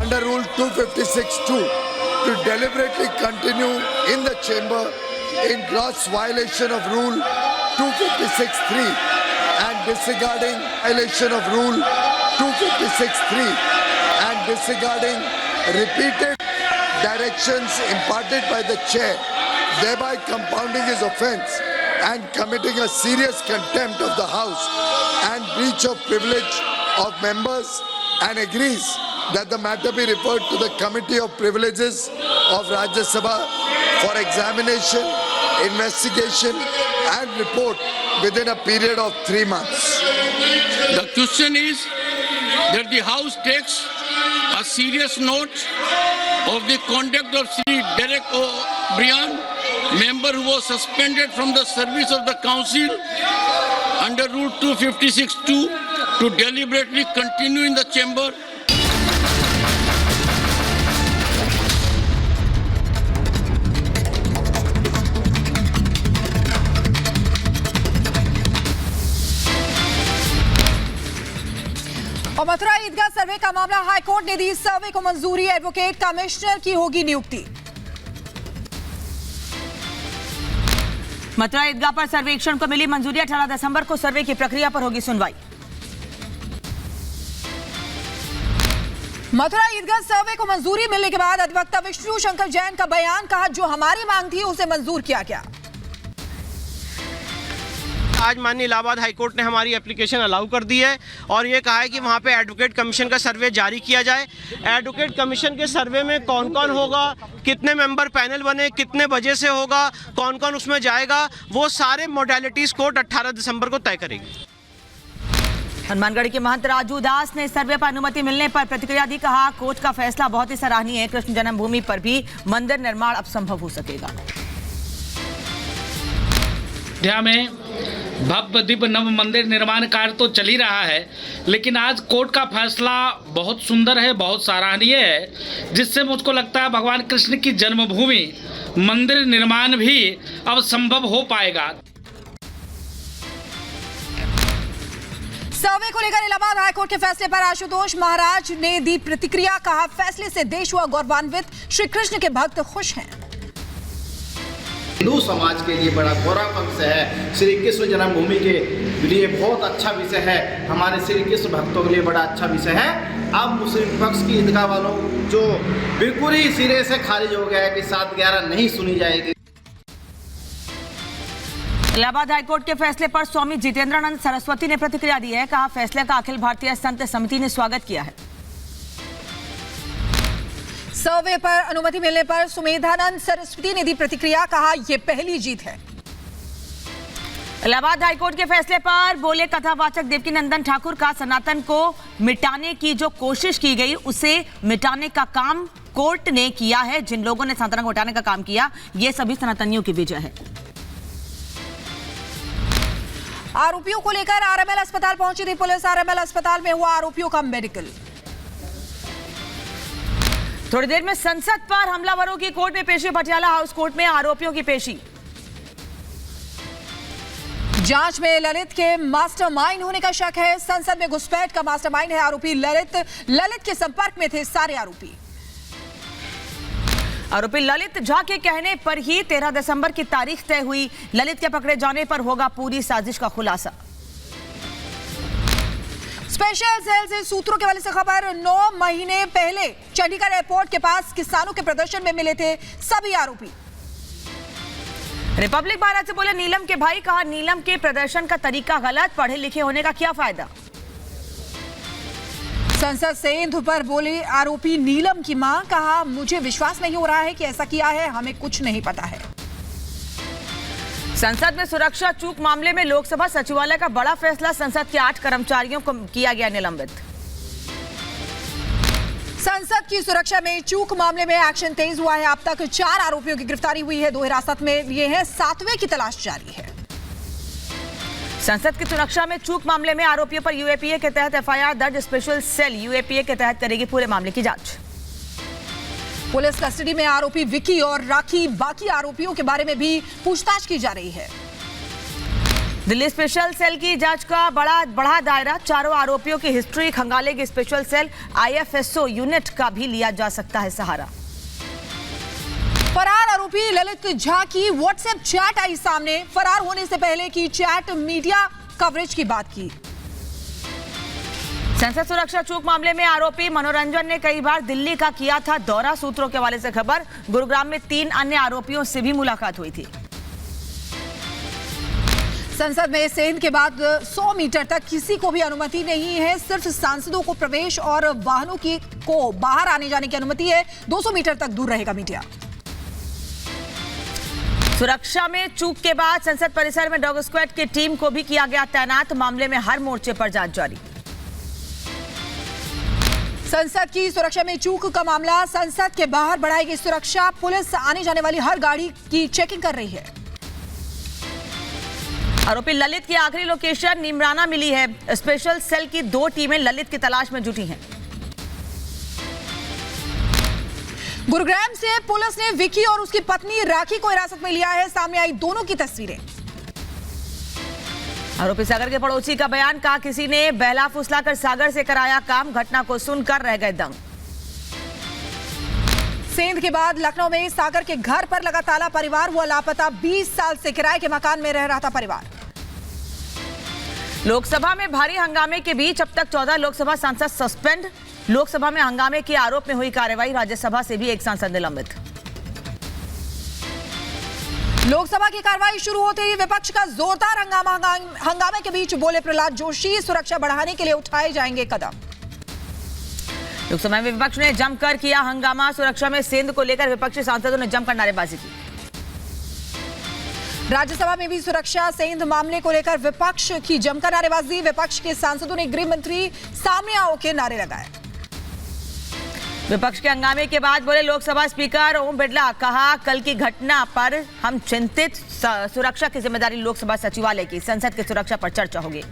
under Rule 256(2) to deliberately continue in the chamber in gross violation of Rule 256(3) and disregarding violation of Rule 256(3) and disregarding repeated directions imparted by the chair, thereby compounding his offence and committing a serious contempt of the House and breach of privilege of members, and agrees that the matter be referred to the Committee of Privileges of Rajya Sabha for examination, investigation and report within a period of 3 months. The question is that the House takes a serious note of the conduct of Sri Derek O'Brien, member who was suspended from the service of the Council under Rule 256(2) to deliberately continue in the chamber. और मथुरा ईदगाह सर्वे का मामला high court ने दी सर्वे को मंजूरी, advocate commissioner की होगी नियुक्ति। मथुरा ईदगाह पर सर्वेक्षण को मिली मंजूरी, 18 दिसंबर को सर्वे की प्रक्रिया पर होगी सुनवाई। मथुरा ईदगाह सर्वे को मंजूरी मिलने के बाद अधिवक्ता विष्णु शंकर जैन का बयान, कहा जो हमारी मांग थी उसे मंजूर किया गया। आज माननीय इलाहाबाद हाईकोर्ट ने हमारी एप्लीकेशन अलाउ कर दी है और ये कहा है कि वहाँ पे एडवोकेट कमीशन का सर्वे जारी किया जाए। एडवोकेट कमीशन के सर्वे में कौन कौन होगा, कितने मेंबर पैनल बने, कितने बजे से होगा, कौन कौन उसमें जाएगा, वो सारे मोडालिटीज कोर्ट 18 दिसंबर को तय करेगी। हनुमानगढ़ के महंत राजू दास ने सर्वे पर अनुमति मिलने पर प्रतिक्रिया दी, कहा कोर्ट का फैसला बहुत ही सराहनीय है, कृष्ण जन्मभूमि पर भी मंदिर निर्माण अब संभव हो सकेगा। अयोध्या में भव्य दिव्य नव मंदिर निर्माण कार्य तो चल ही रहा है, लेकिन आज कोर्ट का फैसला बहुत सुंदर है, बहुत सराहनीय है, जिससे मुझको लगता है भगवान कृष्ण की जन्मभूमि मंदिर निर्माण भी अब संभव हो पाएगा। सर्वे को लेकर इलाहाबाद हाईकोर्ट के फैसले पर आशुतोष महाराज ने दी प्रतिक्रिया, कहा फैसले से देश हुआ गौरवान्वित, श्री कृष्ण के भक्त खुश हैं। हिंदू समाज के लिए बड़ा गौरव विषय है, श्री कृष्ण जन्मभूमि के लिए बहुत अच्छा विषय है, हमारे श्री कृष्ण भक्तों के लिए बड़ा अच्छा विषय है। अब मुस्लिम पक्ष की ईदगाह वालों जो बिल्कुल ही सिरे से खारिज हो गया है कि 7/11 नहीं सुनी जाएगी। इलाहाबाद हाईकोर्ट के फैसले पर स्वामी जितेंद्रानंद सरस्वती ने प्रतिक्रिया दी है, कहा फैसले का अखिल भारतीय संत समिति ने स्वागत किया है। सर्वे पर अनुमति मिलने पर सुमेधानंद सरस्वती ने दी प्रतिक्रिया, कहा यह पहली जीत है। इलाहाबाद हाईकोर्ट के फैसले पर बोले कथावाचक देवकीनंदन ठाकुर, का सनातन को मिटाने की जो कोशिश की गई उसे मिटाने का काम कोर्ट ने किया है। जिन लोगों ने सनातन को हटाने का काम किया, ये सभी सनातनियों की विजय है। आरोपियों को लेकर आरएमएल अस्पताल पहुंची थी पुलिस, आरएमएल अस्पताल में हुआ आरोपियों का मेडिकल। थोड़ी देर में संसद पर हमलावरों की कोर्ट में पेशी, पटियाला हाउस कोर्ट में आरोपियों की पेशी। जांच में ललित के मास्टरमाइंड होने का शक है, संसद में घुसपैठ का मास्टरमाइंड है आरोपी ललित। ललित के संपर्क में थे सारे आरोपी। आरोपी ललित झा के कहने पर ही 13 दिसंबर की तारीख तय हुई। ललित के पकड़े जाने पर होगा पूरी साजिश का खुलासा। स्पेशल सेल से सूत्रों के हवाले से खबर, 9 महीने पहले चंडीगढ़ एयरपोर्ट के पास किसानों के प्रदर्शन में मिले थे सभी आरोपी। रिपब्लिक भारत से बोले नीलम के भाई, कहा नीलम के प्रदर्शन का तरीका गलत, पढ़े लिखे होने का क्या फायदा। संसद से इंदु पर बोले आरोपी नीलम की मां, कहा मुझे विश्वास नहीं हो रहा है कि ऐसा किया है, हमें कुछ नहीं पता है। संसद में सुरक्षा चूक मामले में लोकसभा सचिवालय का बड़ा फैसला, संसद के 8 कर्मचारियों को किया गया निलंबित। संसद की सुरक्षा में चूक मामले में एक्शन तेज हुआ है, अब तक 4 आरोपियों की गिरफ्तारी हुई है, 2 हिरासत में लिए हैं, 7वें की तलाश जारी है। संसद की सुरक्षा में चूक मामले में आरोपियों पर यूएपीए के तहत एफआईआर दर्ज, स्पेशल सेल यूएपीए के तहत करेगी पूरे मामले की जांच। पुलिस कस्टडी में आरोपी विकी और राखी, बाकी आरोपियों के बारे में भी पूछताछ की जा रही है। दिल्ली स्पेशल सेल की जांच का बढ़ा दायरा, चारों आरोपियों की हिस्ट्री खंगालेगी स्पेशल सेल, आईएफएसओ यूनिट का भी लिया जा सकता है सहारा। फरार आरोपी ललित झा की व्हाट्सएप चैट आई सामने, फरार होने से पहले की चैट, मीडिया कवरेज की बात की। संसद सुरक्षा चूक मामले में आरोपी मनोरंजन ने कई बार दिल्ली का किया था दौरा, सूत्रों के हवाले से खबर। गुरुग्राम में 3 अन्य आरोपियों से भी मुलाकात हुई थी। संसद में सेंध के बाद 100 मीटर तक किसी को भी अनुमति नहीं है, सिर्फ सांसदों को प्रवेश और वाहनों को बाहर आने जाने की अनुमति है। 200 मीटर तक दूर रहेगा मीडिया। सुरक्षा में चूक के बाद संसद परिसर में डॉग स्क्वाड की टीम को भी किया गया तैनात, मामले में हर मोर्चे पर जांच जारी। संसद की सुरक्षा में चूक का मामला, संसद के बाहर बढ़ाएगी सुरक्षा, पुलिस आने जाने वाली हर गाड़ी की चेकिंग कर रही है। आरोपी ललित की आखिरी लोकेशन नीमराना मिली है, स्पेशल सेल की 2 टीमें ललित की तलाश में जुटी हैं। गुरुग्राम से पुलिस ने विकी और उसकी पत्नी राखी को हिरासत में लिया है, सामने आई दोनों की तस्वीरें। आरोपी सागर के पड़ोसी का बयान, कहा किसी ने बहला फुसलाकर सागर से कराया काम, घटना को सुनकर रह गए दंग। सेंध के बाद लखनऊ में सागर के घर पर लगा ताला, परिवार हुआ लापता, 20 साल से किराए के मकान में रह रहा था परिवार। लोकसभा में भारी हंगामे के बीच अब तक 14 लोकसभा सांसद सस्पेंड, लोकसभा में हंगामे के आरोप में हुई कार्रवाई, राज्यसभा से भी एक सांसद निलंबित। लोकसभा की कार्रवाई शुरू होते ही विपक्ष का जोरदार हंगामे के बीच बोले प्रहलाद जोशी, सुरक्षा बढ़ाने के लिए उठाए जाएंगे कदम। लोकसभा में विपक्ष ने जमकर किया हंगामा, सुरक्षा में सेंध को लेकर विपक्षी सांसदों ने जमकर नारेबाजी की। राज्यसभा में भी सुरक्षा सेंध मामले को लेकर विपक्ष की जमकर नारेबाजी, विपक्ष के सांसदों ने गृह मंत्री सामने आओ के नारे लगाए। विपक्ष के हंगामे के बाद बोले लोकसभा स्पीकर ओम बिरला, कहा कल की घटना पर हम चिंतित, सुरक्षा की जिम्मेदारी लोकसभा सचिवालय की, संसद की सुरक्षा पर चर्चा होगी।